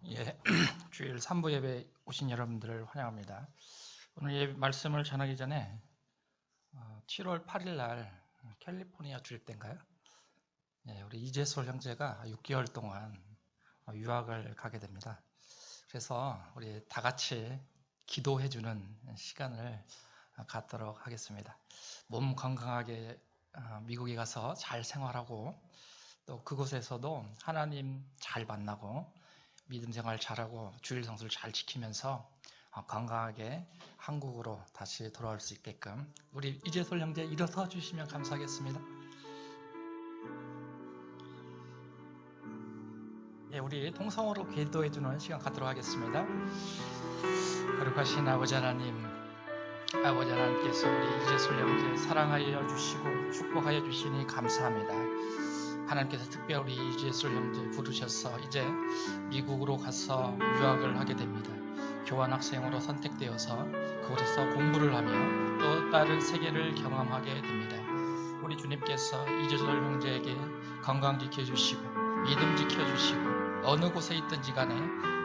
예, 주일 3부 예배 오신 여러분들을 환영합니다. 오늘 예배 말씀을 전하기 전에 7월 8일 날 캘리포니아 주일 때인가요? 예, 우리 이재솔 형제가 6개월 동안 유학을 가게 됩니다. 그래서 우리 다 같이 기도해주는 시간을 갖도록 하겠습니다. 몸 건강하게 미국에 가서 잘 생활하고 또 그곳에서도 하나님 잘 만나고 믿음 생활 잘하고 주일 성수를 잘 지키면서 건강하게 한국으로 다시 돌아올 수 있게끔 우리 이재솔 형제 일어서 주시면 감사하겠습니다. 예, 우리 통성으로 기도해주는 시간 갖도록 하겠습니다. 거룩하신 아버지 하나님께서 우리 이재솔 형제 사랑하여 주시고 축복하여 주시니 감사합니다. 하나님께서 특별히 우리 이재솔 형제 부르셔서 이제 미국으로 가서 유학을 하게 됩니다. 교환학생으로 선택되어서 그곳에서 공부를 하며 또 다른 세계를 경험하게 됩니다. 우리 주님께서 이재솔 형제에게 건강 지켜주시고 믿음 지켜주시고 어느 곳에 있든지 간에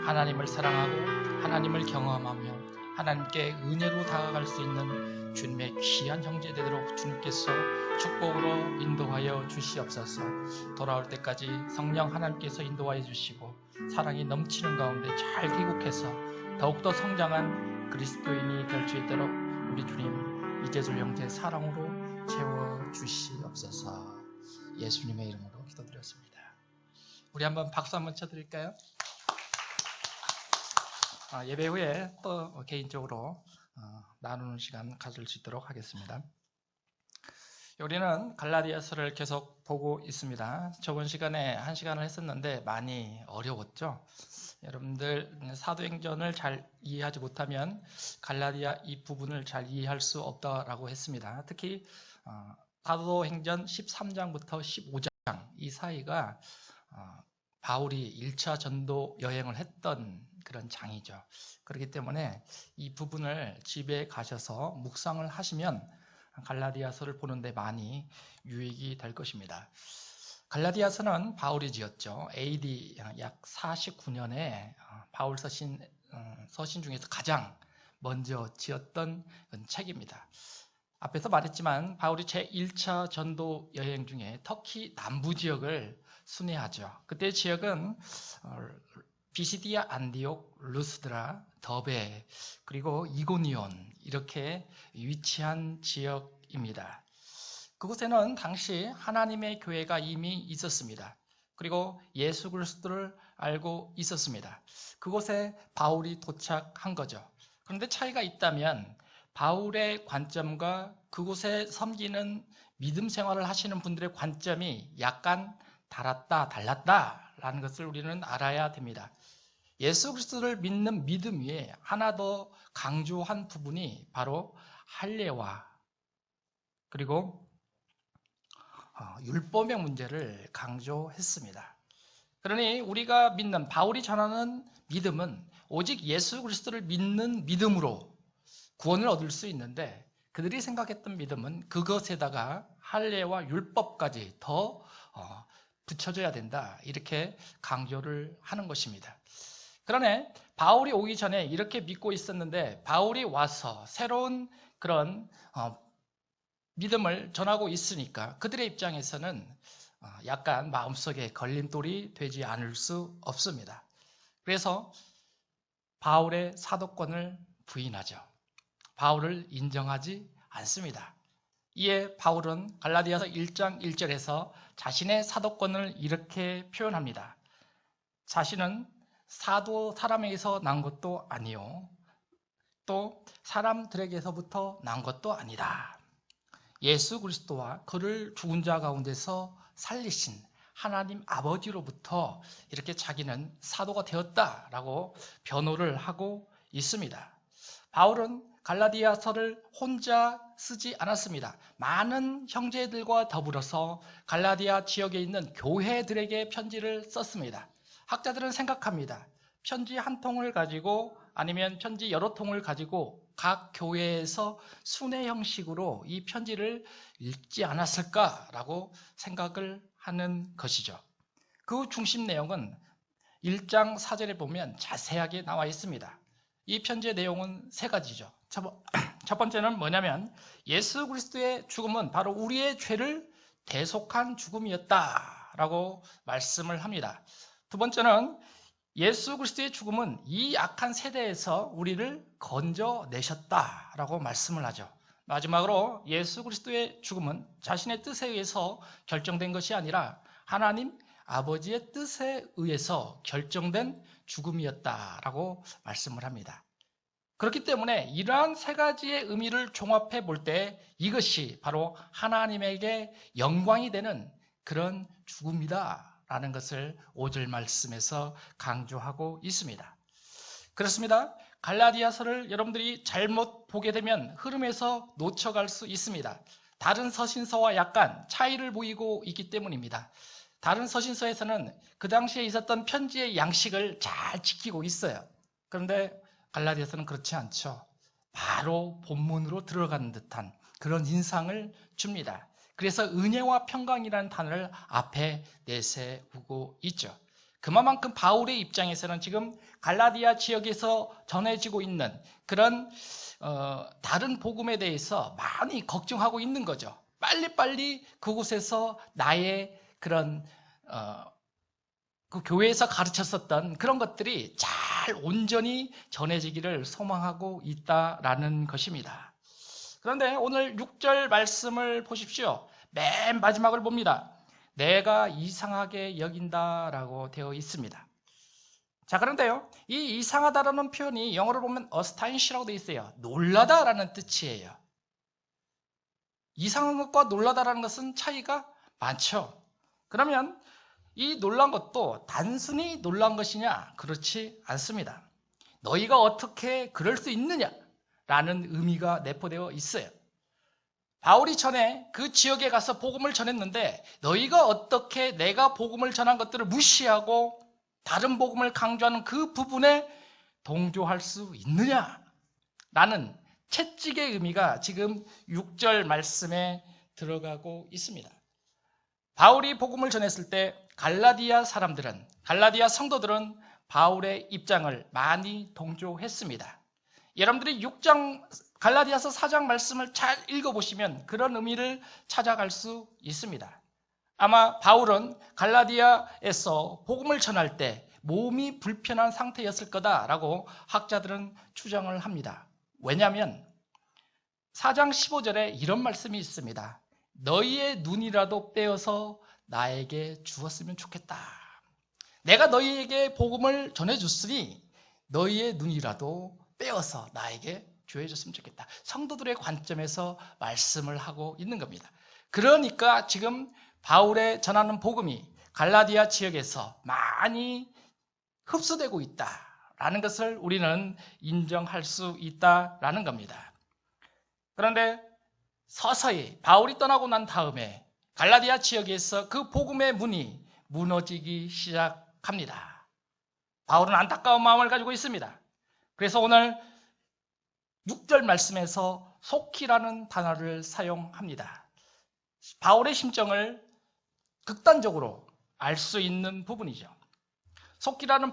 하나님을 사랑하고 하나님을 경험하며 하나님께 은혜로 다가갈 수 있는 주님의 귀한 형제 되도록 주님께서 축복으로 인도하여 주시옵소서. 돌아올 때까지 성령 하나님께서 인도하여 주시고 사랑이 넘치는 가운데 잘 귀국해서 더욱더 성장한 그리스도인이 될 수 있도록 우리 주님 이재솔 형제 사랑으로 채워주시옵소서. 예수님의 이름으로 기도드렸습니다. 우리 한번 박수 한번 쳐드릴까요? 예배 후에 또 개인적으로 나누는 시간 가질 수 있도록 하겠습니다. 우리는 갈라디아서를 계속 보고 있습니다. 저번 시간에 1시간을 했었는데 많이 어려웠죠. 여러분들 사도행전을 잘 이해하지 못하면 갈라디아 이 부분을 잘 이해할 수 없다라고 했습니다. 특히 사도행전 13장부터 15장 이 사이가 바울이 1차 전도 여행을 했던 그런 장이죠. 그렇기 때문에 이 부분을 집에 가셔서 묵상을 하시면 갈라디아서를 보는데 많이 유익이 될 것입니다. 갈라디아서는 바울이 지었죠. AD 약 49년에 바울 서신 중에서 가장 먼저 지었던 책입니다. 앞에서 말했지만 바울이 제1차 전도 여행 중에 터키 남부 지역을 순회하죠. 그때 지역은 비시디아, 안디옥, 루스드라, 더베, 그리고 이고니온 이렇게 위치한 지역입니다. 그곳에는 당시 하나님의 교회가 이미 있었습니다. 그리고 예수 그리스도를 알고 있었습니다. 그곳에 바울이 도착한 거죠. 그런데 차이가 있다면 바울의 관점과 그곳에 섬기는 믿음 생활을 하시는 분들의 관점이 약간 달랐다라는 것을 우리는 알아야 됩니다. 예수 그리스도를 믿는 믿음 위에 하나 더 강조한 부분이 바로 할례와 그리고 율법의 문제를 강조했습니다. 그러니 우리가 믿는 바울이 전하는 믿음은 오직 예수 그리스도를 믿는 믿음으로 구원을 얻을 수 있는데 그들이 생각했던 믿음은 그것에다가 할례와 율법까지 더 붙여줘야 된다 이렇게 강조를 하는 것입니다. 그러네 바울이 오기 전에 이렇게 믿고 있었는데 바울이 와서 새로운 그런 믿음을 전하고 있으니까 그들의 입장에서는 약간 마음속에 걸림돌이 되지 않을 수 없습니다. 그래서 바울의 사도권을 부인하죠. 바울을 인정하지 않습니다. 이에 바울은 갈라디아서 1장 1절에서 자신의 사도권을 이렇게 표현합니다. 자신은 사도 사람에게서 난 것도 아니요 또 사람들에게서부터 난 것도 아니다. 예수 그리스도와 그를 죽은 자 가운데서 살리신 하나님 아버지로부터 이렇게 자기는 사도가 되었다라고 변호를 하고 있습니다. 바울은 갈라디아서를 혼자 쓰지 않았습니다. 많은 형제들과 더불어서 갈라디아 지역에 있는 교회들에게 편지를 썼습니다. 학자들은 생각합니다. 편지 한 통을 가지고 아니면 편지 여러 통을 가지고 각 교회에서 순회 형식으로 이 편지를 읽지 않았을까라고 생각을 하는 것이죠. 그 중심 내용은 1장 4절에 보면 자세하게 나와 있습니다. 이 편지의 내용은 세 가지죠. 첫 번째는 뭐냐면 예수 그리스도의 죽음은 바로 우리의 죄를 대속한 죽음이었다라고 말씀을 합니다. 두 번째는 예수 그리스도의 죽음은 이 악한 세대에서 우리를 건져내셨다라고 말씀을 하죠. 마지막으로 예수 그리스도의 죽음은 자신의 뜻에 의해서 결정된 것이 아니라 하나님 아버지의 뜻에 의해서 결정된 죽음이었다라고 말씀을 합니다. 그렇기 때문에 이러한 세 가지의 의미를 종합해 볼 때 이것이 바로 하나님에게 영광이 되는 그런 죽음이다라는 것을 5절 말씀에서 강조하고 있습니다. 그렇습니다. 갈라디아서를 여러분들이 잘못 보게 되면 흐름에서 놓쳐갈 수 있습니다. 다른 서신서와 약간 차이를 보이고 있기 때문입니다. 다른 서신서에서는 그 당시에 있었던 편지의 양식을 잘 지키고 있어요. 그런데 갈라디아서는 그렇지 않죠. 바로 본문으로 들어가는 듯한 그런 인상을 줍니다. 그래서 은혜와 평강이라는 단어를 앞에 내세우고 있죠. 그만큼 바울의 입장에서는 지금 갈라디아 지역에서 전해지고 있는 그런 다른 복음에 대해서 많이 걱정하고 있는 거죠. 빨리빨리 그곳에서 나의 그런 그 교회에서 가르쳤었던 그런 것들이 잘 온전히 전해지기를 소망하고 있다라는 것입니다. 그런데 오늘 6절 말씀을 보십시오. 맨 마지막을 봅니다. 내가 이상하게 여긴다라고 되어 있습니다. 자, 그런데요, 이 이상하다라는 표현이 영어로 보면 astonish라고 되어 있어요. 놀라다라는 뜻이에요. 이상한 것과 놀라다라는 것은 차이가 많죠. 그러면 이 놀란 것도 단순히 놀란 것이냐? 그렇지 않습니다. 너희가 어떻게 그럴 수 있느냐라는 의미가 내포되어 있어요. 바울이 전에 그 지역에 가서 복음을 전했는데 너희가 어떻게 내가 복음을 전한 것들을 무시하고 다른 복음을 강조하는 그 부분에 동조할 수 있느냐라는 채찍의 의미가 지금 6절 말씀에 들어가고 있습니다. 바울이 복음을 전했을 때 갈라디아 성도들은 바울의 입장을 많이 동조했습니다. 여러분들이 갈라디아서 4장 말씀을 잘 읽어보시면 그런 의미를 찾아갈 수 있습니다. 아마 바울은 갈라디아에서 복음을 전할 때 몸이 불편한 상태였을 거다라고 학자들은 추정을 합니다. 왜냐하면 4장 15절에 이런 말씀이 있습니다. 너희의 눈이라도 빼어서 나에게 주었으면 좋겠다. 내가 너희에게 복음을 전해줬으니 너희의 눈이라도 빼어서 나에게 주어줬으면 좋겠다. 성도들의 관점에서 말씀을 하고 있는 겁니다. 그러니까 지금 바울의 전하는 복음이 갈라디아 지역에서 많이 흡수되고 있다라는 것을 우리는 인정할 수 있다라는 겁니다. 그런데 서서히 바울이 떠나고 난 다음에 갈라디아 지역에서 그 복음의 문이 무너지기 시작합니다. 바울은 안타까운 마음을 가지고 있습니다. 그래서 오늘 6절 말씀에서 속히라는 단어를 사용합니다. 바울의 심정을 극단적으로 알 수 있는 부분이죠. 속히라는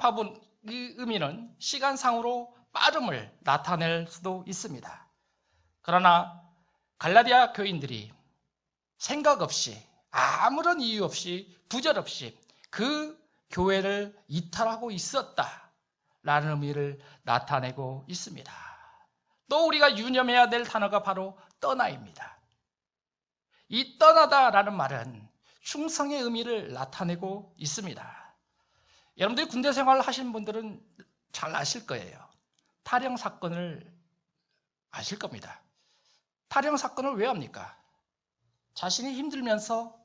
이 의미는 시간상으로 빠름을 나타낼 수도 있습니다. 그러나 갈라디아 교인들이 생각 없이 아무런 이유 없이 부절없이 그 교회를 이탈하고 있었다라는 의미를 나타내고 있습니다. 또 우리가 유념해야 될 단어가 바로 떠나입니다. 이 떠나다라는 말은 충성의 의미를 나타내고 있습니다. 여러분들이 군대 생활을 하신 분들은 잘 아실 거예요. 탈영 사건을 아실 겁니다. 탈영 사건을 왜 합니까? 자신이 힘들면서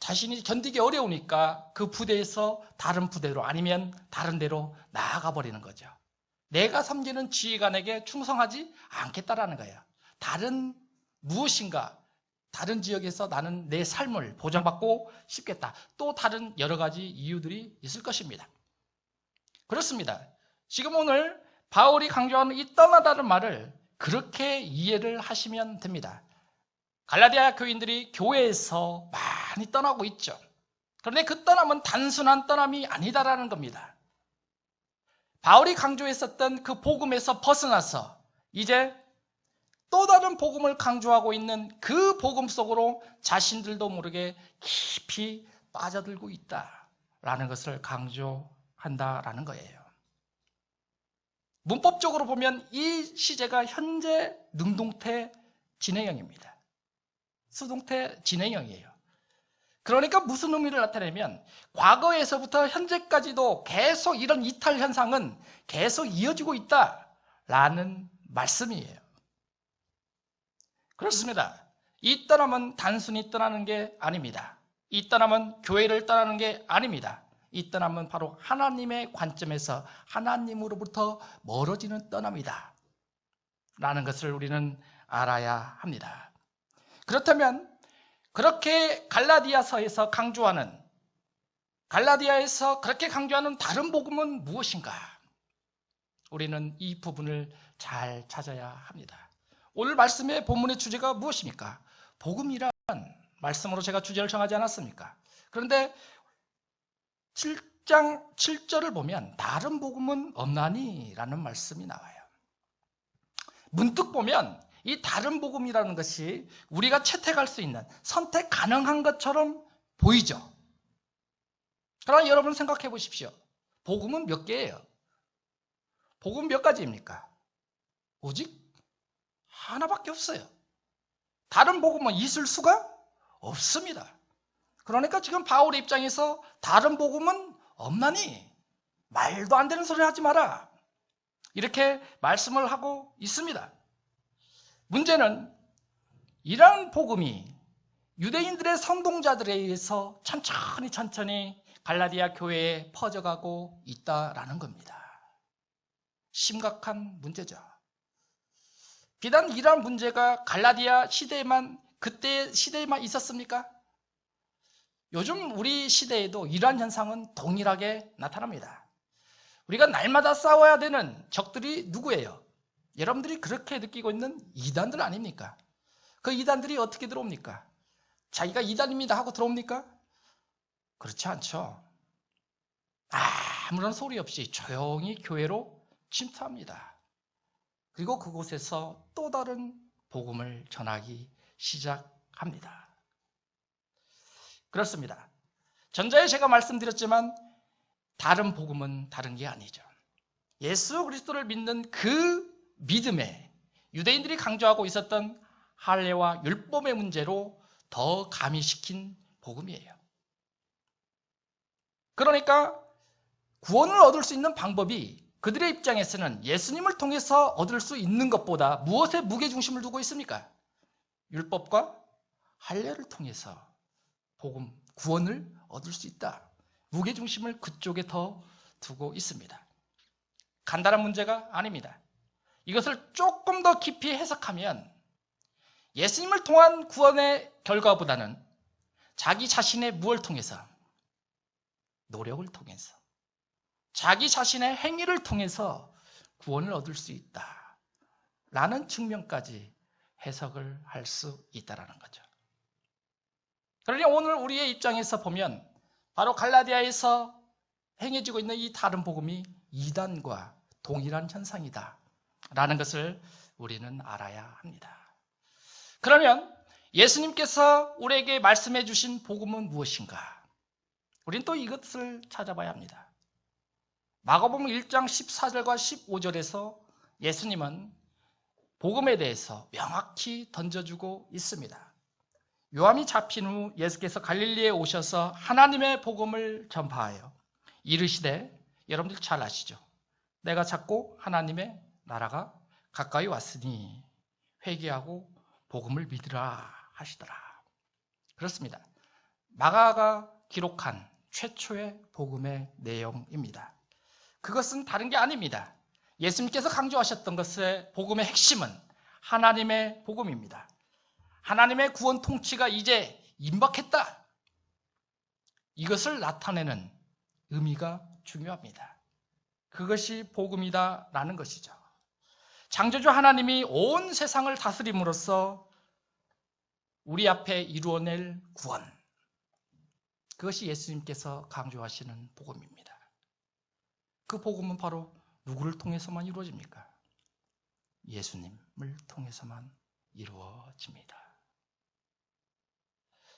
자신이 견디기 어려우니까 그 부대에서 다른 부대로 아니면 다른 데로 나아가 버리는 거죠. 내가 섬기는 지휘관에게 충성하지 않겠다라는 거예요. 무엇인가 다른 지역에서 나는 내 삶을 보장받고 싶겠다. 또 다른 여러 가지 이유들이 있을 것입니다. 그렇습니다. 지금 오늘 바울이 강조하는 이 떠나다는 말을 그렇게 이해를 하시면 됩니다. 갈라디아 교인들이 교회에서 많이 떠나고 있죠. 그런데 그 떠남은 단순한 떠남이 아니다라는 겁니다. 바울이 강조했었던 그 복음에서 벗어나서 이제 또 다른 복음을 강조하고 있는 그 복음 속으로 자신들도 모르게 깊이 빠져들고 있다라는 것을 강조한다라는 거예요. 문법적으로 보면 이 시제가 현재 능동태 진행형입니다. 수동태 진행형이에요. 그러니까 무슨 의미를 나타내면 과거에서부터 현재까지도 계속 이런 이탈 현상은 계속 이어지고 있다라는 말씀이에요. 그렇습니다. 이 떠남은 단순히 떠나는 게 아닙니다. 이 떠남은 교회를 떠나는 게 아닙니다. 이 떠남은 바로 하나님의 관점에서 하나님으로부터 멀어지는 떠남이다 라는 것을 우리는 알아야 합니다. 그렇다면 그렇게 갈라디아서에서 그렇게 강조하는 다른 복음은 무엇인가? 우리는 이 부분을 잘 찾아야 합니다. 오늘 말씀의 본문의 주제가 무엇입니까? 복음이란 말씀으로 제가 주제를 정하지 않았습니까? 그런데 7장 7절을 보면 다른 복음은 없나니? 라는 말씀이 나와요. 문득 보면 이 다른 복음이라는 것이 우리가 채택할 수 있는, 선택 가능한 것처럼 보이죠. 그러나 여러분 생각해 보십시오. 복음은 몇 개예요? 복음 몇 가지입니까? 오직 하나밖에 없어요. 다른 복음은 있을 수가 없습니다. 그러니까 지금 바울의 입장에서 다른 복음은 없나니? 말도 안 되는 소리 하지 마라. 이렇게 말씀을 하고 있습니다. 문제는 이러한 복음이 유대인들의 선동자들에 의해서 천천히 갈라디아 교회에 퍼져가고 있다라는 겁니다. 심각한 문제죠. 비단 이러한 문제가 갈라디아 시대에만, 그때 시대에만 있었습니까? 요즘 우리 시대에도 이러한 현상은 동일하게 나타납니다. 우리가 날마다 싸워야 되는 적들이 누구예요? 여러분들이 그렇게 느끼고 있는 이단들 아닙니까? 그 이단들이 어떻게 들어옵니까? 자기가 이단입니다 하고 들어옵니까? 그렇지 않죠. 아무런 소리 없이 조용히 교회로 침투합니다. 그리고 그곳에서 또 다른 복음을 전하기 시작합니다. 그렇습니다. 전자에 제가 말씀드렸지만 다른 복음은 다른 게 아니죠. 예수 그리스도를 믿는 그 믿음에 유대인들이 강조하고 있었던 할례와 율법의 문제로 더 가미시킨 복음이에요. 그러니까 구원을 얻을 수 있는 방법이 그들의 입장에서는 예수님을 통해서 얻을 수 있는 것보다 무엇에 무게중심을 두고 있습니까? 율법과 할례를 통해서 구원을 얻을 수 있다. 무게중심을 그쪽에 더 두고 있습니다. 간단한 문제가 아닙니다. 이것을 조금 더 깊이 해석하면 예수님을 통한 구원의 결과보다는 자기 자신의 무엇을 통해서? 노력을 통해서, 자기 자신의 행위를 통해서 구원을 얻을 수 있다 라는 측면까지 해석을 할 수 있다는 거죠. 그러니 오늘 우리의 입장에서 보면 바로 갈라디아에서 행해지고 있는 이 다른 복음이 이단과 동일한 현상이다 라는 것을 우리는 알아야 합니다. 그러면 예수님께서 우리에게 말씀해 주신 복음은 무엇인가? 우리는 또 이것을 찾아봐야 합니다. 마가복음 1장 14절과 15절에서 예수님은 복음에 대해서 명확히 던져주고 있습니다. 요함이 잡힌 후 예수께서 갈릴리에 오셔서 하나님의 복음을 전파하여 이르시되, 여러분들 잘 아시죠? 내가 찾고 하나님의 나라가 가까이 왔으니 회개하고 복음을 믿으라 하시더라. 그렇습니다. 마가가 기록한 최초의 복음의 내용입니다. 그것은 다른 게 아닙니다. 예수님께서 강조하셨던 것의 복음의 핵심은 하나님의 복음입니다. 하나님의 구원 통치가 이제 임박했다. 이것을 나타내는 의미가 중요합니다. 그것이 복음이다라는 것이죠. 창조주 하나님이 온 세상을 다스림으로써 우리 앞에 이루어낼 구원, 그것이 예수님께서 강조하시는 복음입니다. 그 복음은 바로 누구를 통해서만 이루어집니까? 예수님을 통해서만 이루어집니다.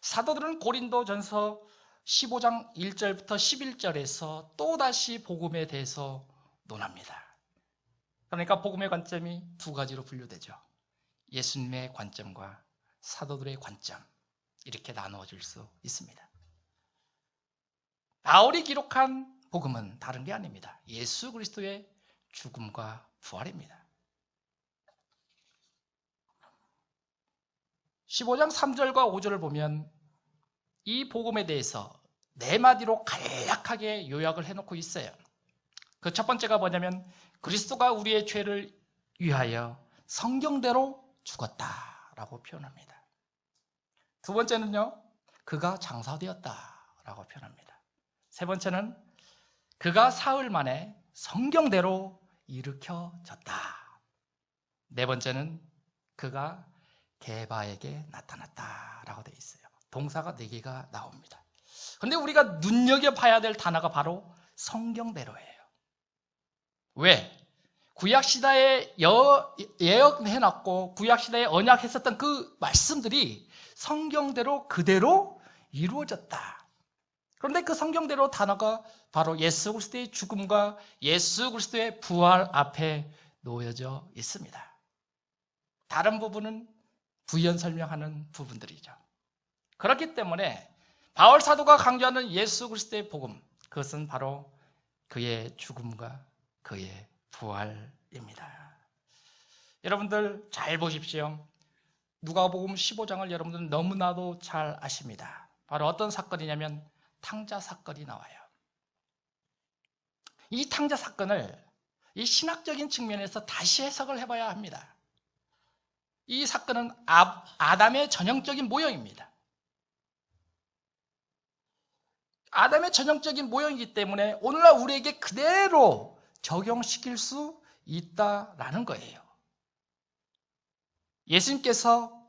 사도들은 고린도전서 15장 1절부터 11절에서 또다시 복음에 대해서 논합니다. 그러니까 복음의 관점이 두 가지로 분류되죠. 예수님의 관점과 사도들의 관점, 이렇게 나누어질 수 있습니다. 바울이 기록한 복음은 다른 게 아닙니다. 예수 그리스도의 죽음과 부활입니다. 15장 3절과 5절을 보면 이 복음에 대해서 네 마디로 간략하게 요약을 해놓고 있어요. 그 첫 번째가 뭐냐면 그리스도가 우리의 죄를 위하여 성경대로 죽었다라고 표현합니다. 두 번째는요, 그가 장사되었다라고 표현합니다. 세 번째는 그가 사흘 만에 성경대로 일으켜졌다. 네 번째는 그가 게바에게 나타났다라고 되어 있어요. 동사가 4개가 나옵니다. 그런데 우리가 눈여겨봐야 될 단어가 바로 성경대로예요. 왜? 구약시대에 예언해놨고 구약시대에 언약했었던 그 말씀들이 성경대로 그대로 이루어졌다. 그런데 그 성경대로 단어가 바로 예수 그리스도의 죽음과 예수 그리스도의 부활 앞에 놓여져 있습니다. 다른 부분은 부연 설명하는 부분들이죠. 그렇기 때문에 바울 사도가 강조하는 예수 그리스도의 복음, 그것은 바로 그의 죽음과 그의 부활입니다. 여러분들 잘 보십시오. 누가복음 15장을 여러분들은 너무나도 잘 아십니다. 바로 어떤 사건이냐면 탕자 사건이 나와요. 이 탕자 사건을 이 신학적인 측면에서 다시 해석을 해봐야 합니다. 이 사건은 아담의 전형적인 모형입니다. 아담의 전형적인 모형이기 때문에 오늘날 우리에게 그대로 적용시킬 수 있다라는 거예요. 예수님께서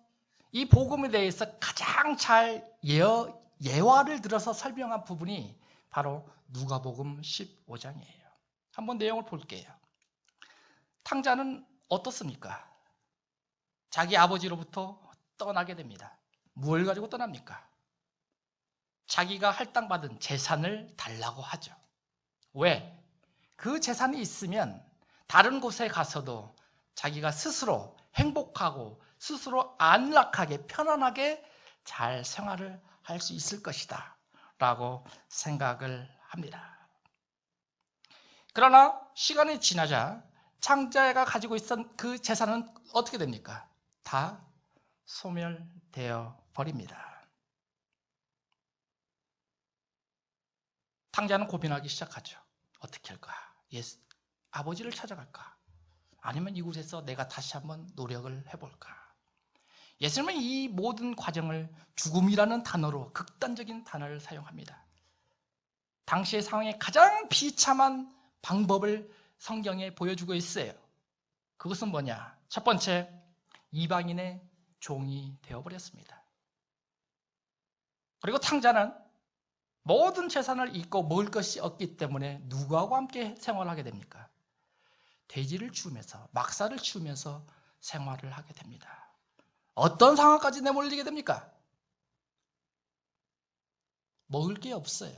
이 복음에 대해서 가장 잘 예화를 들어서 설명한 부분이 바로 누가복음 15장이에요. 한번 내용을 볼게요. 탕자는 어떻습니까? 자기 아버지로부터 떠나게 됩니다. 뭘 가지고 떠납니까? 자기가 할당받은 재산을 달라고 하죠. 왜? 그 재산이 있으면 다른 곳에 가서도 자기가 스스로 행복하고 스스로 안락하게 편안하게 잘 생활을 할 수 있을 것이다 라고 생각을 합니다. 그러나 시간이 지나자 탕자가 가지고 있던 그 재산은 어떻게 됩니까? 다 소멸되어 버립니다. 탕자는 고민하기 시작하죠. 어떻게 할까? 아버지를 찾아갈까? 아니면 이곳에서 내가 다시 한번 노력을 해볼까? 예수님은 이 모든 과정을 죽음이라는 단어로, 극단적인 단어를 사용합니다. 당시의 상황에 가장 비참한 방법을 성경에 보여주고 있어요. 그것은 뭐냐? 첫 번째, 이방인의 종이 되어버렸습니다. 그리고 탕자는 모든 재산을 잃고 먹을 것이 없기 때문에 누구하고 함께 생활하게 됩니까? 돼지를 치우면서, 막사를 치우면서 생활을 하게 됩니다. 어떤 상황까지 내몰리게 됩니까? 먹을 게 없어요.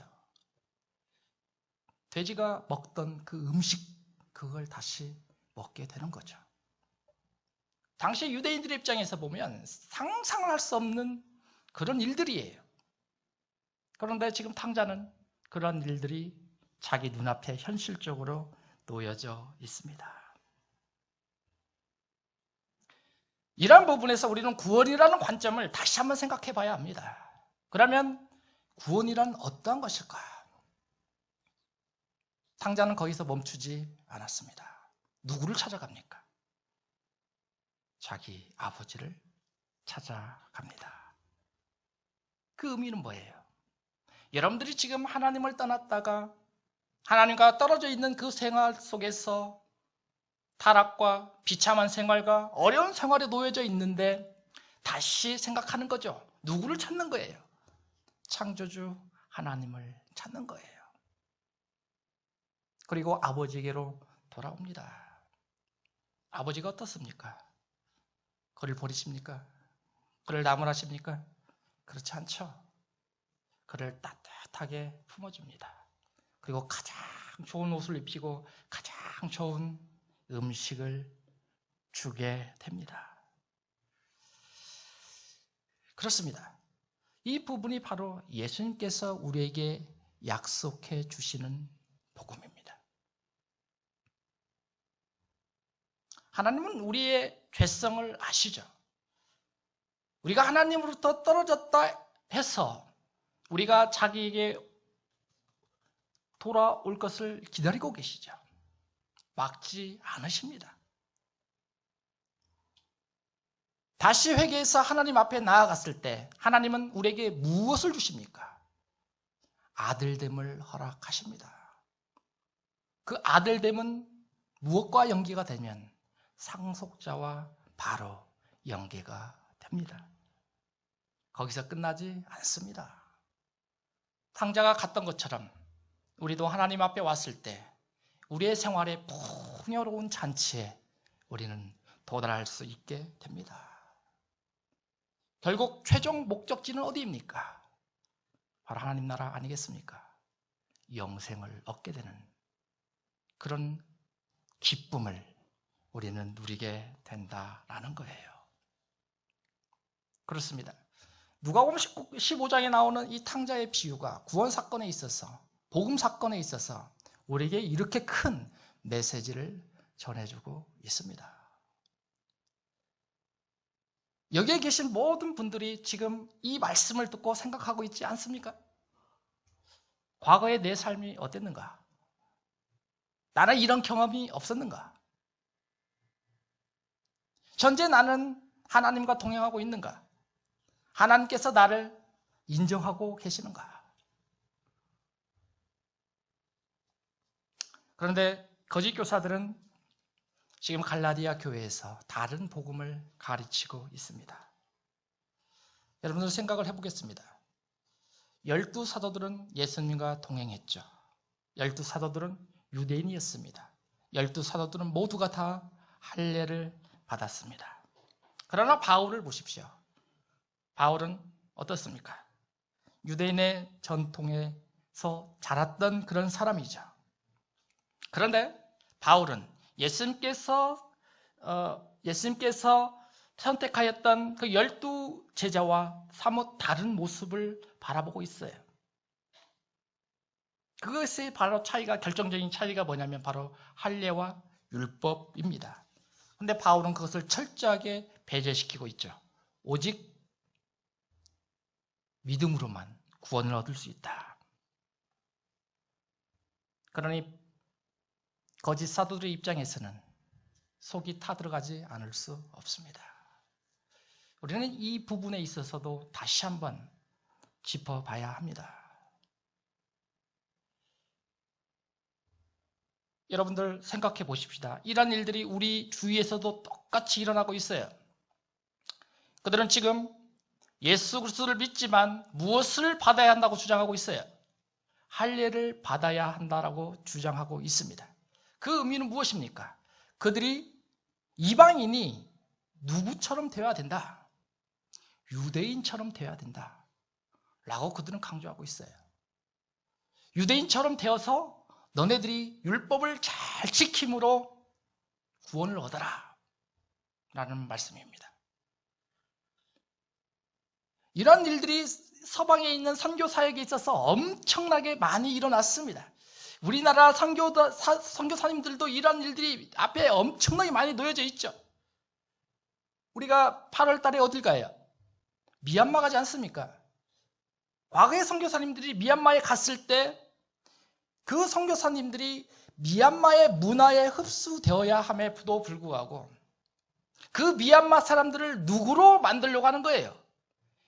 돼지가 먹던 그 음식, 그걸 다시 먹게 되는 거죠. 당시 유대인들의 입장에서 보면 상상을 할 수 없는 그런 일들이에요. 그런데 지금 탕자는 그런 일들이 자기 눈앞에 현실적으로 놓여져 있습니다. 이러한 부분에서 우리는 구원이라는 관점을 다시 한번 생각해 봐야 합니다. 그러면 구원이란 어떠한 것일까? 탕자는 거기서 멈추지 않았습니다. 누구를 찾아갑니까? 자기 아버지를 찾아갑니다. 그 의미는 뭐예요? 여러분들이 지금 하나님을 떠났다가 하나님과 떨어져 있는 그 생활 속에서 타락과 비참한 생활과 어려운 생활에 놓여져 있는데 다시 생각하는 거죠. 누구를 찾는 거예요? 창조주 하나님을 찾는 거예요. 그리고 아버지에게로 돌아옵니다. 아버지가 어떻습니까? 그를 버리십니까? 그를 나무라십니까? 그렇지 않죠. 그를 따뜻하게 품어줍니다. 그리고 가장 좋은 옷을 입히고 가장 좋은 음식을 주게 됩니다. 그렇습니다. 이 부분이 바로 예수님께서 우리에게 약속해 주시는 복음입니다. 하나님은 우리의 죄성을 아시죠. 우리가 하나님으로부터 떨어졌다 해서 우리가 자기에게 돌아올 것을 기다리고 계시죠. 막지 않으십니다. 다시 회개해서 하나님 앞에 나아갔을 때 하나님은 우리에게 무엇을 주십니까? 아들됨을 허락하십니다. 그 아들됨은 무엇과 연계가 되면 상속자와 바로 연계가 됩니다. 거기서 끝나지 않습니다. 탕자가 갔던 것처럼 우리도 하나님 앞에 왔을 때 우리의 생활의 풍요로운 잔치에 우리는 도달할 수 있게 됩니다. 결국 최종 목적지는 어디입니까? 바로 하나님 나라 아니겠습니까? 영생을 얻게 되는 그런 기쁨을 우리는 누리게 된다라는 거예요. 그렇습니다. 누가복음 15장에 나오는 이 탕자의 비유가 구원 사건에 있어서 복음 사건에 있어서 우리에게 이렇게 큰 메시지를 전해주고 있습니다. 여기에 계신 모든 분들이 지금 이 말씀을 듣고 생각하고 있지 않습니까? 과거의 내 삶이 어땠는가? 나는 이런 경험이 없었는가? 현재 나는 하나님과 동행하고 있는가? 하나님께서 나를 인정하고 계시는가? 그런데 거짓 교사들은 지금 갈라디아 교회에서 다른 복음을 가르치고 있습니다. 여러분들 생각을 해보겠습니다. 12사도들은 예수님과 동행했죠. 12사도들은 유대인이었습니다. 12사도들은 모두가 다 할례를 받았습니다. 그러나 바울을 보십시오. 바울은 어떻습니까? 유대인의 전통에서 자랐던 그런 사람이죠. 그런데 바울은 예수님께서 선택하였던 그 12제자와 사뭇 다른 모습을 바라보고 있어요. 그것이 바로 결정적인 차이가 뭐냐면 바로 할례와 율법입니다. 그런데 바울은 그것을 철저하게 배제시키고 있죠. 오직 믿음으로만 구원을 얻을 수 있다. 그러니 거짓 사도들의 입장에서는 속이 타들어가지 않을 수 없습니다. 우리는 이 부분에 있어서도 다시 한번 짚어봐야 합니다. 여러분들 생각해 보십시다. 이런 일들이 우리 주위에서도 똑같이 일어나고 있어요. 그들은 지금 예수 그리스도를 믿지만 무엇을 받아야 한다고 주장하고 있어요? 할례를 받아야 한다라고 주장하고 있습니다. 그 의미는 무엇입니까? 그들이 이방인이 누구처럼 되어야 된다. 유대인처럼 되어야 된다. 라고 그들은 강조하고 있어요. 유대인처럼 되어서 너네들이 율법을 잘 지킴으로 구원을 얻어라. 라는 말씀입니다. 이런 일들이 서방에 있는 선교사역에 있어서 엄청나게 많이 일어났습니다. 우리나라 선교사님들도 이런 일들이 앞에 엄청나게 많이 놓여져 있죠. 우리가 8월 달에 어딜 가요? 미얀마 가지 않습니까? 과거의 선교사님들이 미얀마에 갔을 때 그 선교사님들이 미얀마의 문화에 흡수되어야 함에도 불구하고 그 미얀마 사람들을 누구로 만들려고 하는 거예요?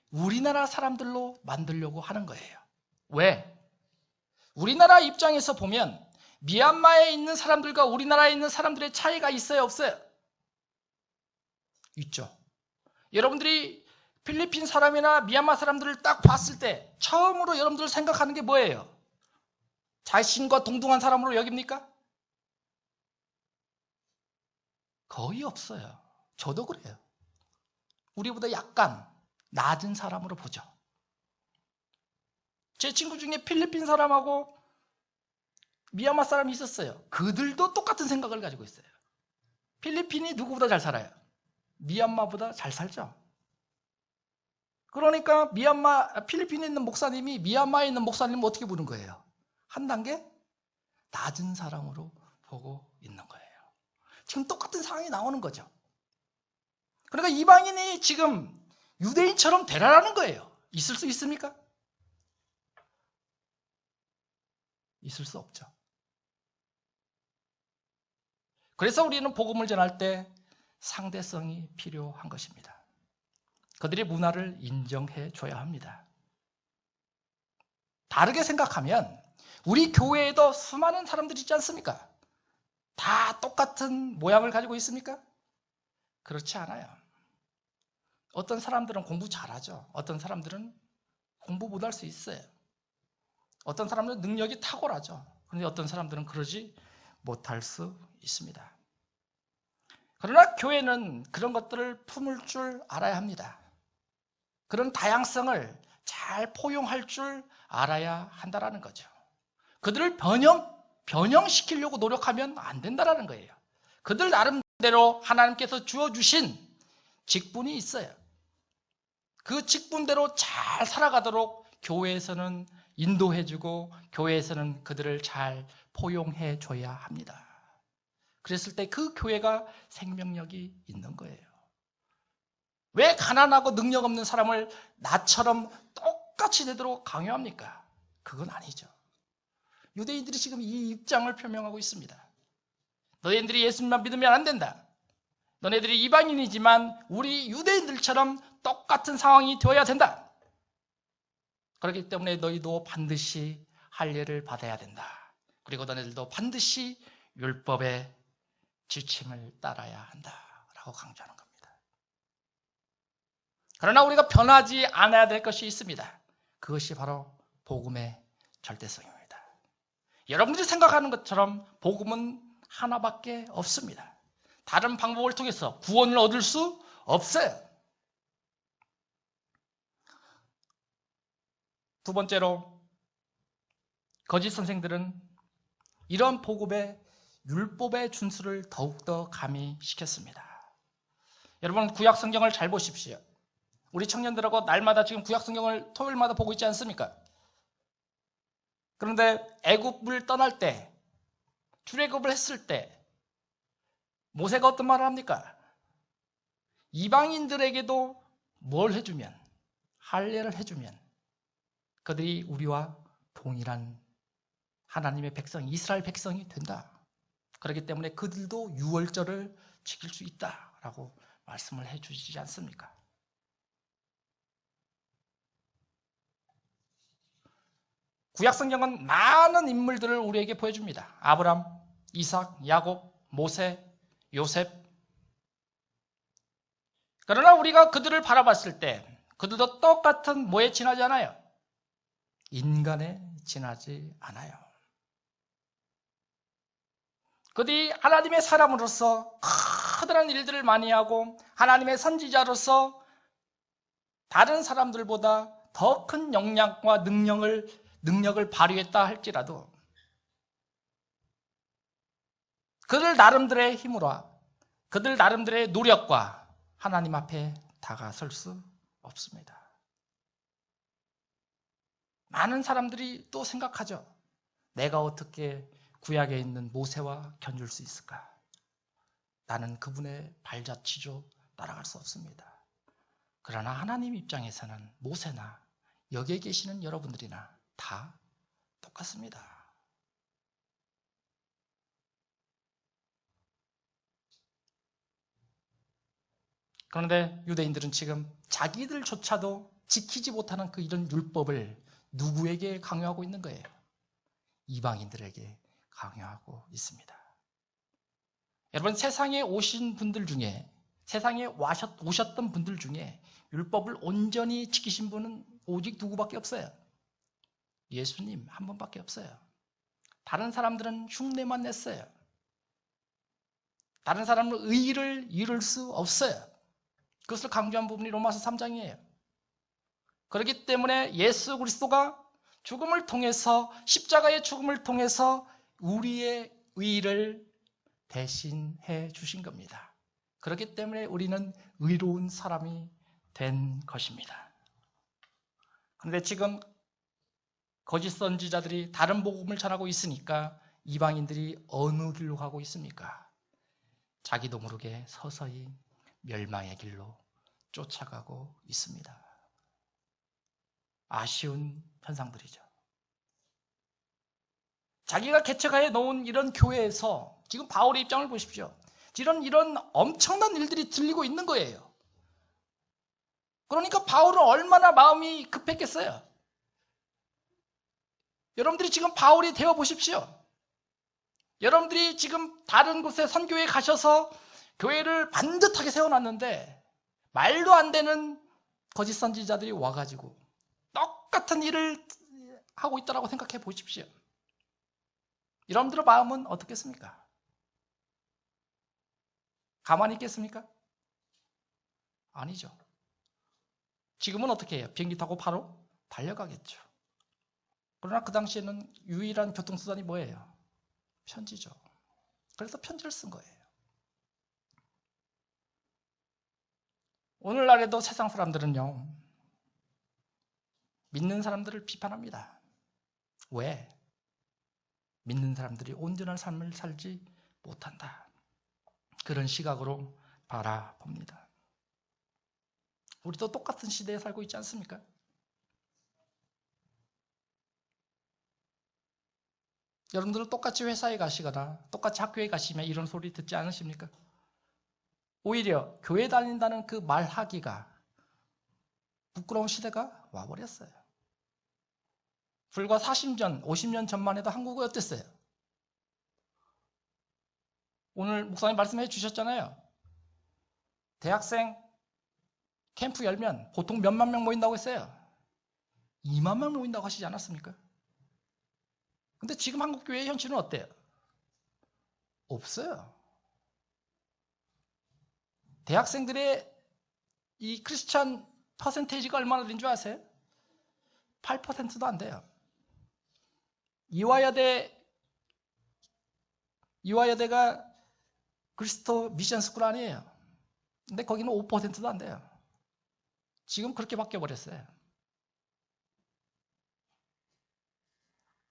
우리나라 사람들로 만들려고 하는 거예요. 왜? 우리나라 입장에서 보면 미얀마에 있는 사람들과 우리나라에 있는 사람들의 차이가 있어요, 없어요? 있죠. 여러분들이 필리핀 사람이나 미얀마 사람들을 딱 봤을 때 처음으로 여러분들 생각하는 게 뭐예요? 자신과 동등한 사람으로 여깁니까? 거의 없어요. 저도 그래요. 우리보다 약간 낮은 사람으로 보죠. 제 친구 중에 필리핀 사람하고 미얀마 사람이 있었어요. 그들도 똑같은 생각을 가지고 있어요. 필리핀이 누구보다 잘 살아요. 미얀마보다 잘 살죠. 그러니까 필리핀에 있는 목사님이 미얀마에 있는 목사님을 어떻게 보는 거예요? 한 단계 낮은 사람으로 보고 있는 거예요. 지금 똑같은 상황이 나오는 거죠. 그러니까 이방인이 지금 유대인처럼 되라는 거예요. 있을 수 있습니까? 있을 수 없죠. 그래서 우리는 복음을 전할 때 상대성이 필요한 것입니다. 그들의 문화를 인정해 줘야 합니다. 다르게 생각하면 우리 교회에도 수많은 사람들이 있지 않습니까? 다 똑같은 모양을 가지고 있습니까? 그렇지 않아요. 어떤 사람들은 공부 잘하죠. 어떤 사람들은 공부 못할 수 있어요. 어떤 사람들은 능력이 탁월하죠. 그런데 어떤 사람들은 그러지 못할 수 있습니다. 그러나 교회는 그런 것들을 품을 줄 알아야 합니다. 그런 다양성을 잘 포용할 줄 알아야 한다는 거죠. 그들을 변형시키려고 노력하면 안 된다는 거예요. 그들 나름대로 하나님께서 주어주신 직분이 있어요. 그 직분대로 잘 살아가도록 교회에서는 인도해주고 교회에서는 그들을 잘 포용해줘야 합니다. 그랬을 때 그 교회가 생명력이 있는 거예요. 왜 가난하고 능력 없는 사람을 나처럼 똑같이 되도록 강요합니까? 그건 아니죠. 유대인들이 지금 이 입장을 표명하고 있습니다. 너희들이 예수님만 믿으면 안 된다. 너네들이 이방인이지만 우리 유대인들처럼 똑같은 상황이 되어야 된다. 그렇기 때문에 너희도 반드시 할례를 받아야 된다. 그리고 너네들도 반드시 율법의 지침을 따라야 한다라고 강조하는 겁니다. 그러나 우리가 변하지 않아야 될 것이 있습니다. 그것이 바로 복음의 절대성입니다. 여러분들이 생각하는 것처럼 복음은 하나밖에 없습니다. 다른 방법을 통해서 구원을 얻을 수 없어요. 두 번째로 거짓 선생들은 이런 복음의 율법의 준수를 더욱더 가미시켰습니다. 여러분 구약 성경을 잘 보십시오. 우리 청년들하고 날마다 지금 구약 성경을 토요일마다 보고 있지 않습니까? 그런데 애굽을 떠날 때 출애굽을 했을 때 모세가 어떤 말을 합니까? 이방인들에게도 뭘 해주면 할례를 해주면 그들이 우리와 동일한 하나님의 백성, 이스라엘 백성이 된다. 그렇기 때문에 그들도 유월절을 지킬 수 있다라고 말씀을 해주시지 않습니까? 구약성경은 많은 인물들을 우리에게 보여줍니다. 아브람, 이삭, 야곱, 모세, 요셉. 그러나 우리가 그들을 바라봤을 때 그들도 똑같은 뭐에 지나지 않아요? 인간에 지나지 않아요. 그들이 하나님의 사람으로서 커다란 일들을 많이 하고 하나님의 선지자로서 다른 사람들보다 더 큰 역량과 능력을 발휘했다 할지라도 그들 나름대로의 힘으로 그들 나름대로의 노력과 하나님 앞에 다가설 수 없습니다. 많은 사람들이 또 생각하죠. 내가 어떻게 구약에 있는 모세와 견줄 수 있을까? 나는 그분의 발자취조 따라갈 수 없습니다. 그러나 하나님 입장에서는 모세나 여기에 계시는 여러분들이나 다 똑같습니다. 그런데 유대인들은 지금 자기들조차도 지키지 못하는 그 이런 율법을 누구에게 강요하고 있는 거예요? 이방인들에게 강요하고 있습니다. 여러분 세상에 오신 분들 중에 세상에 오셨던 분들 중에 율법을 온전히 지키신 분은 오직 누구밖에 없어요? 예수님 한 분밖에 없어요. 다른 사람들은 흉내만 냈어요. 다른 사람은 의의를 이룰 수 없어요. 그것을 강조한 부분이 로마서 3장이에요. 그렇기 때문에 예수 그리스도가 죽음을 통해서, 십자가의 죽음을 통해서 우리의 의의를 대신해 주신 겁니다. 그렇기 때문에 우리는 의로운 사람이 된 것입니다. 그런데 지금 거짓 선지자들이 다른 복음을 전하고 있으니까 이방인들이 어느 길로 가고 있습니까? 자기도 모르게 서서히 멸망의 길로 쫓아가고 있습니다. 아쉬운 현상들이죠. 자기가 개척해 놓은 이런 교회에서 지금 바울의 입장을 보십시오. 이런 엄청난 일들이 들리고 있는 거예요. 그러니까 바울은 얼마나 마음이 급했겠어요. 여러분들이 지금 바울이 되어 보십시오. 여러분들이 지금 다른 곳에 선교에 가셔서 교회를 반듯하게 세워놨는데 말도 안 되는 거짓 선지자들이 와가지고 똑같은 일을 하고 있다고 생각해 보십시오. 여러분들의 마음은 어떻겠습니까? 가만히 있겠습니까? 아니죠. 지금은 어떻게 해요? 비행기 타고 바로 달려가겠죠. 그러나 그 당시에는 유일한 교통수단이 뭐예요? 편지죠. 그래서 편지를 쓴 거예요. 오늘날에도 세상 사람들은요, 믿는 사람들을 비판합니다. 왜? 믿는 사람들이 온전한 삶을 살지 못한다. 그런 시각으로 바라봅니다. 우리도 똑같은 시대에 살고 있지 않습니까? 여러분들은 똑같이 회사에 가시거나 똑같이 학교에 가시면 이런 소리 듣지 않으십니까? 오히려 교회 다닌다는 그 말하기가 부끄러운 시대가 와버렸어요. 불과 40년, 50년 전만 해도 한국이 어땠어요? 오늘 목사님 말씀해 주셨잖아요. 대학생 캠프 열면 보통 몇만 명 모인다고 했어요? 2만 명 모인다고 하시지 않았습니까? 근데 지금 한국 교회의 현실은 어때요? 없어요. 대학생들의 이 크리스찬 퍼센테이지가 얼마나 되는 줄 아세요? 8%도 안 돼요. 이화여대가 그리스도 미션 스쿨 아니에요. 근데 거기는 5%도 안 돼요. 지금 그렇게 바뀌어버렸어요.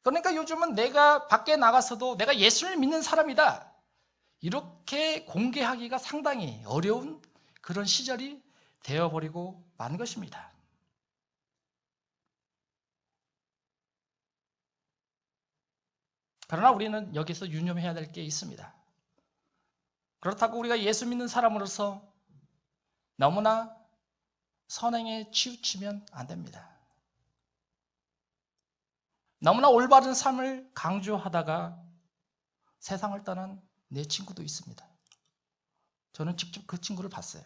그러니까 요즘은 내가 밖에 나가서도 내가 예수를 믿는 사람이다. 이렇게 공개하기가 상당히 어려운 그런 시절이 되어버리고 만 것입니다. 그러나 우리는 여기서 유념해야 될 게 있습니다. 그렇다고 우리가 예수 믿는 사람으로서 너무나 선행에 치우치면 안 됩니다. 너무나 올바른 삶을 강조하다가 세상을 떠난 내 친구도 있습니다. 저는 직접 그 친구를 봤어요.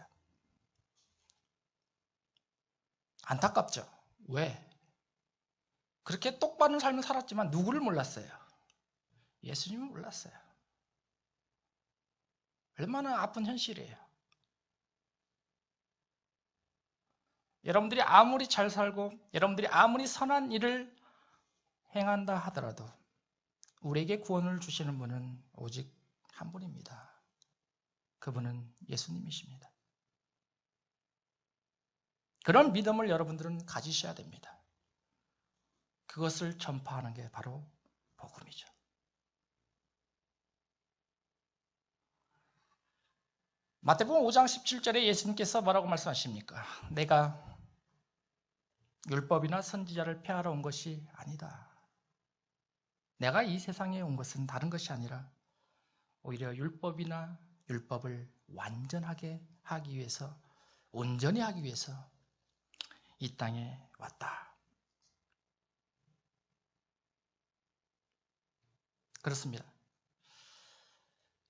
안타깝죠. 왜? 그렇게 똑바른 삶을 살았지만 누구를 몰랐어요? 예수님을 몰랐어요. 얼마나 아픈 현실이에요. 여러분들이 아무리 잘 살고 여러분들이 아무리 선한 일을 행한다 하더라도 우리에게 구원을 주시는 분은 오직 한 분입니다. 그분은 예수님이십니다. 그런 믿음을 여러분들은 가지셔야 됩니다. 그것을 전파하는 게 바로 복음이죠. 마태복음 5장 17절에 예수님께서 뭐라고 말씀하십니까? 내가 율법이나 선지자를 폐하러 온 것이 아니다. 내가 이 세상에 온 것은 다른 것이 아니라 오히려 율법을 완전하게 하기 위해서, 온전히 하기 위해서 이 땅에 왔다. 그렇습니다.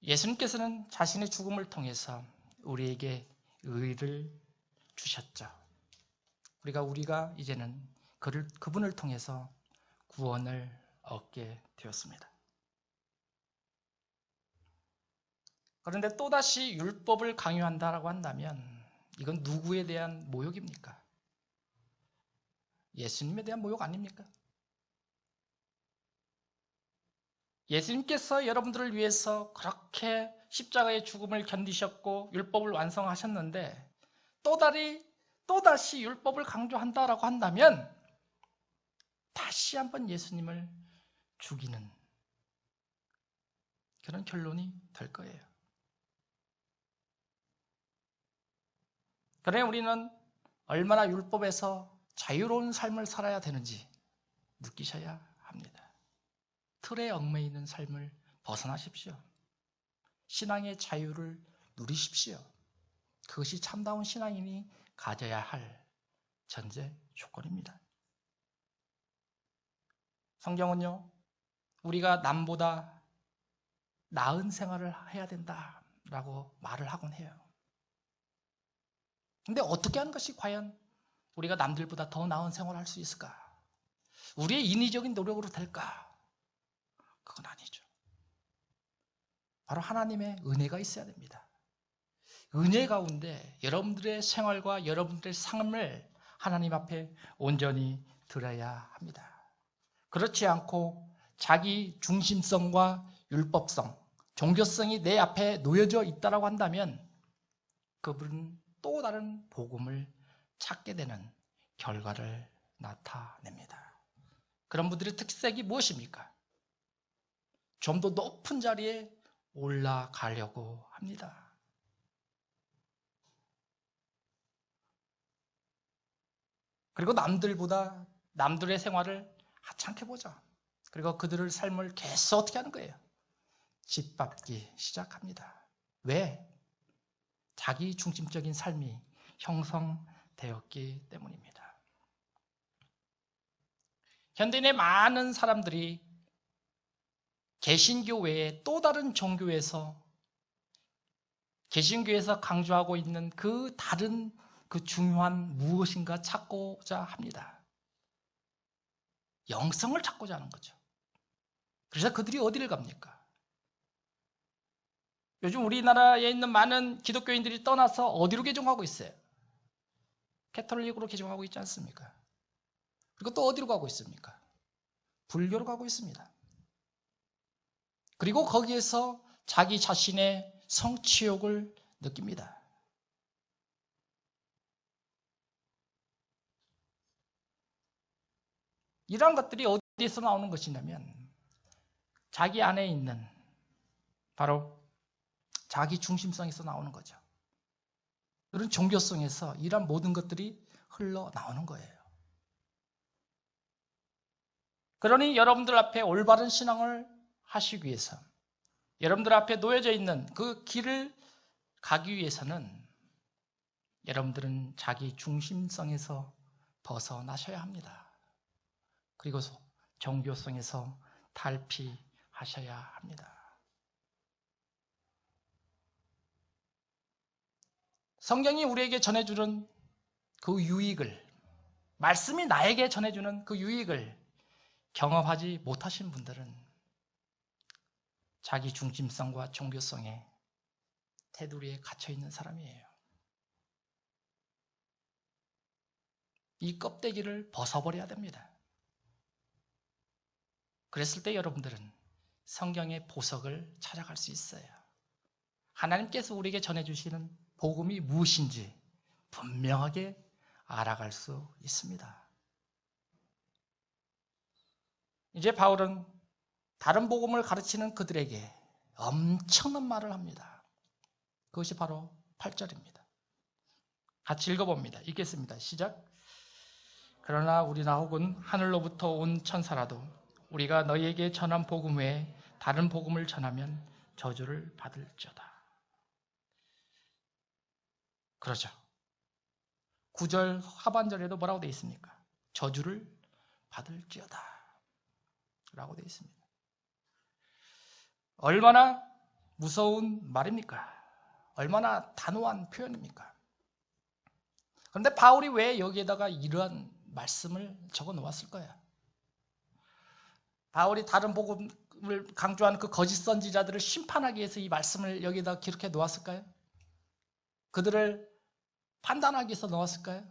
예수님께서는 자신의 죽음을 통해서 우리에게 의를 주셨죠. 우리가 이제는 그분을 통해서 구원을 얻게 되었습니다. 그런데 또다시 율법을 강요한다라고 한다면 이건 누구에 대한 모욕입니까? 예수님에 대한 모욕 아닙니까? 예수님께서 여러분들을 위해서 그렇게 십자가의 죽음을 견디셨고 율법을 완성하셨는데 또다시 율법을 강조한다라고 한다면 다시 한번 예수님을 죽이는 그런 결론이 될 거예요. 그래 우리는 얼마나 율법에서 자유로운 삶을 살아야 되는지 느끼셔야 합니다. 틀에 얽매이는 삶을 벗어나십시오. 신앙의 자유를 누리십시오. 그것이 참다운 신앙인이 가져야 할 전제 조건입니다. 성경은요, 우리가 남보다 나은 생활을 해야 된다라고 말을 하곤 해요. 근데 어떻게 하는 것이 과연 우리가 남들보다 더 나은 생활을 할 수 있을까? 우리의 인위적인 노력으로 될까? 그건 아니죠. 바로 하나님의 은혜가 있어야 됩니다. 은혜 가운데 여러분들의 생활과 여러분들의 삶을 하나님 앞에 온전히 드려야 합니다. 그렇지 않고 자기 중심성과 율법성, 종교성이 내 앞에 놓여져 있다고 한다면 그분은 또 다른 복음을 찾게 되는 결과를 나타냅니다. 그런 분들의 특색이 무엇입니까? 좀 더 높은 자리에 올라가려고 합니다. 그리고 남들의 생활을 하찮게 보자. 그리고 그들의 삶을 계속 어떻게 하는 거예요? 짓밟기 시작합니다. 왜? 자기 중심적인 삶이 형성되었기 때문입니다. 현대인의 많은 사람들이 개신교 외에 또 다른 종교에서 개신교에서 강조하고 있는 그 다른 그 중요한 무엇인가 찾고자 합니다. 영성을 찾고자 하는 거죠. 그래서 그들이 어디를 갑니까? 요즘 우리나라에 있는 많은 기독교인들이 떠나서 어디로 개종하고 있어요? 캐톨릭으로 개종하고 있지 않습니까? 그리고 또 어디로 가고 있습니까? 불교로 가고 있습니다. 그리고 거기에서 자기 자신의 성취욕을 느낍니다. 이러한 것들이 어디에서 나오는 것이냐면 자기 안에 있는 바로 자기 중심성에서 나오는 거죠. 그런 종교성에서 이러한 모든 것들이 흘러나오는 거예요. 그러니 여러분들 앞에 올바른 신앙을 하시기 위해서 여러분들 앞에 놓여져 있는 그 길을 가기 위해서는 여러분들은 자기 중심성에서 벗어나셔야 합니다. 그리고 종교성에서 탈피하셔야 합니다. 성경이 우리에게 전해주는 그 유익을, 말씀이 나에게 전해주는 그 유익을 경험하지 못하신 분들은 자기 중심성과 종교성의 테두리에 갇혀있는 사람이에요. 이 껍데기를 벗어버려야 됩니다. 그랬을 때 여러분들은 성경의 보석을 찾아갈 수 있어요. 하나님께서 우리에게 전해주시는 복음이 무엇인지 분명하게 알아갈 수 있습니다. 이제 바울은 다른 복음을 가르치는 그들에게 엄청난 말을 합니다. 그것이 바로 8절입니다. 같이 읽어봅니다. 읽겠습니다. 시작. 그러나 우리나 혹은 하늘로부터 온 천사라도 우리가 너희에게 전한 복음 외에 다른 복음을 전하면 저주를 받을지어다. 그러죠. 9절 하반절에도 뭐라고 되어 있습니까? 저주를 받을지어다 라고 되어 있습니다. 얼마나 무서운 말입니까? 얼마나 단호한 표현입니까? 그런데 바울이 왜 여기에다가 이러한 말씀을 적어 놓았을까요? 바울이 다른 복음 강조하는 그 거짓 선지자들을 심판하기 위해서 이 말씀을 여기다 기록해 놓았을까요? 그들을 판단하기 위해서 놓았을까요?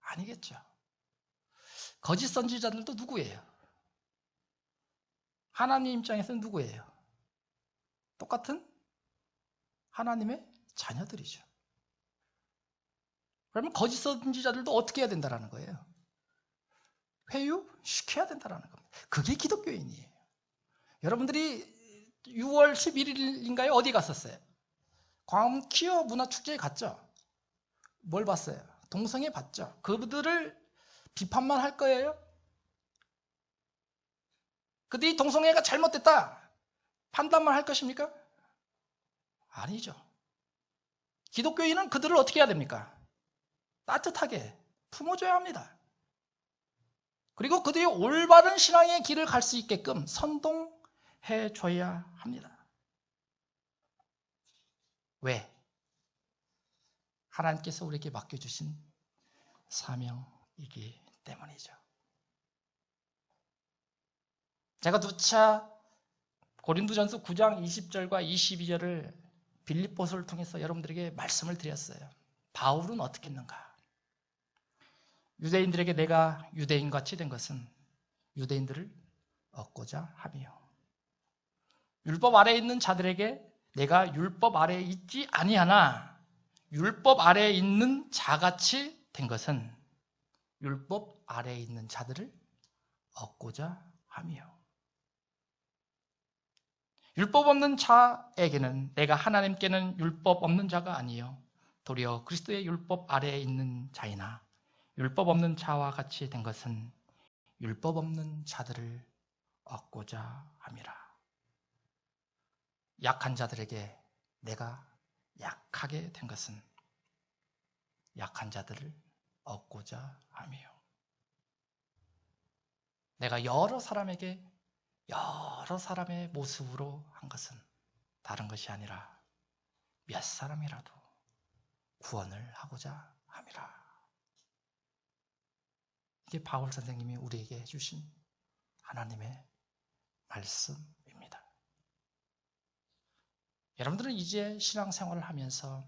아니겠죠. 거짓 선지자들도 누구예요? 하나님 입장에서는 누구예요? 똑같은 하나님의 자녀들이죠. 그러면 거짓 선지자들도 어떻게 해야 된다는 거예요? 회유시켜야 된다는 겁니다. 그게 기독교인이에요. 여러분들이 6월 11일인가요? 어디 갔었어요? 광화문 퀴어 문화축제에 갔죠? 뭘 봤어요? 동성애 봤죠? 그들을 비판만 할 거예요? 그들이 동성애가 잘못됐다 판단만 할 것입니까? 아니죠. 기독교인은 그들을 어떻게 해야 됩니까? 따뜻하게 품어줘야 합니다. 그리고 그들이 올바른 신앙의 길을 갈 수 있게끔 선동해줘야 합니다. 왜? 하나님께서 우리에게 맡겨주신 사명이기 때문이죠. 제가 누차 고린도전서 9장 20절과 22절을 빌립보서를 통해서 여러분들에게 말씀을 드렸어요. 바울은 어떻게 했는가? 유대인들에게 내가 유대인같이 된 것은 유대인들을 얻고자 함이요. 율법 아래에 있는 자들에게 내가 율법 아래에 있지 아니하나 율법 아래에 있는 자같이 된 것은 율법 아래에 있는 자들을 얻고자 함이요. 율법 없는 자에게는 내가 하나님께는 율법 없는 자가 아니요 도리어 그리스도의 율법 아래에 있는 자이나 율법 없는 자와 같이 된 것은 율법 없는 자들을 얻고자 함이라. 약한 자들에게 내가 약하게 된 것은 약한 자들을 얻고자 함이요. 내가 여러 사람에게 여러 사람의 모습으로 한 것은 다른 것이 아니라 몇 사람이라도 구원을 하고자 함이라. 이게 바울 선생님이 우리에게 주신 하나님의 말씀입니다. 여러분들은 이제 신앙생활을 하면서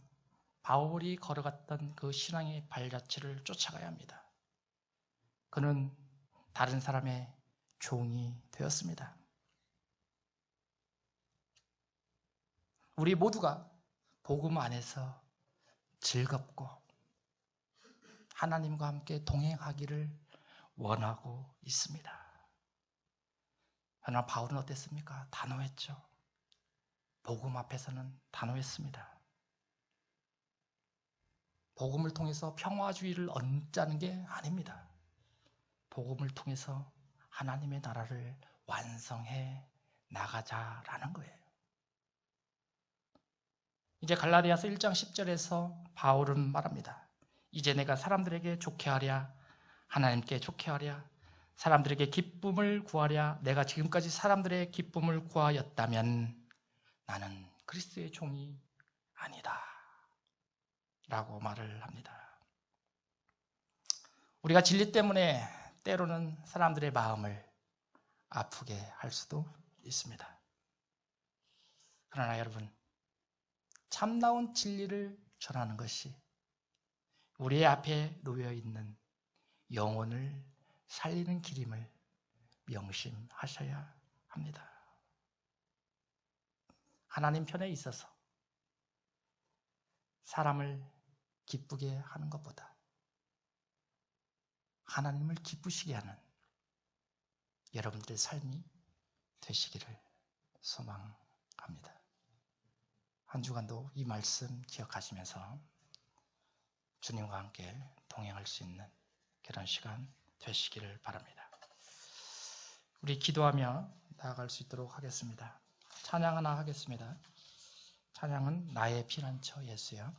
바울이 걸어갔던 그 신앙의 발자취를 쫓아가야 합니다. 그는 다른 사람의 종이 되었습니다. 우리 모두가 복음 안에서 즐겁고 하나님과 함께 동행하기를 원하고 있습니다. 그러나 바울은 어땠습니까? 단호했죠. 복음 앞에서는 단호했습니다. 복음을 통해서 평화주의를 얻자는 게 아닙니다. 복음을 통해서 하나님의 나라를 완성해 나가자라는 거예요. 이제 갈라디아서 1장 10절에서 바울은 말합니다. 이제 내가 사람들에게 좋게 하랴, 하나님께 좋게 하랴, 사람들에게 기쁨을 구하랴, 내가 지금까지 사람들의 기쁨을 구하였다면 나는 그리스도의 종이 아니다 라고 말을 합니다. 우리가 진리 때문에 때로는 사람들의 마음을 아프게 할 수도 있습니다. 그러나 여러분, 참나온 진리를 전하는 것이 우리의 앞에 놓여 있는 영혼을 살리는 길임을 명심하셔야 합니다. 하나님 편에 있어서 사람을 기쁘게 하는 것보다 하나님을 기쁘시게 하는 여러분들의 삶이 되시기를 소망합니다. 한 주간도 이 말씀 기억하시면서 주님과 함께 동행할 수 있는 그런 시간 되시기를 바랍니다. 우리 기도하며 나아갈 수 있도록 하겠습니다. 찬양 하나 하겠습니다. 찬양은 나의 피난처 예수여.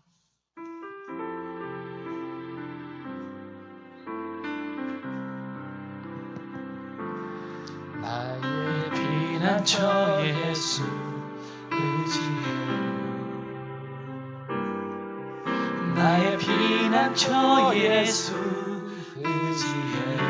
나의 피난처 예수 의지해. 나의 피난처 예수 의지해.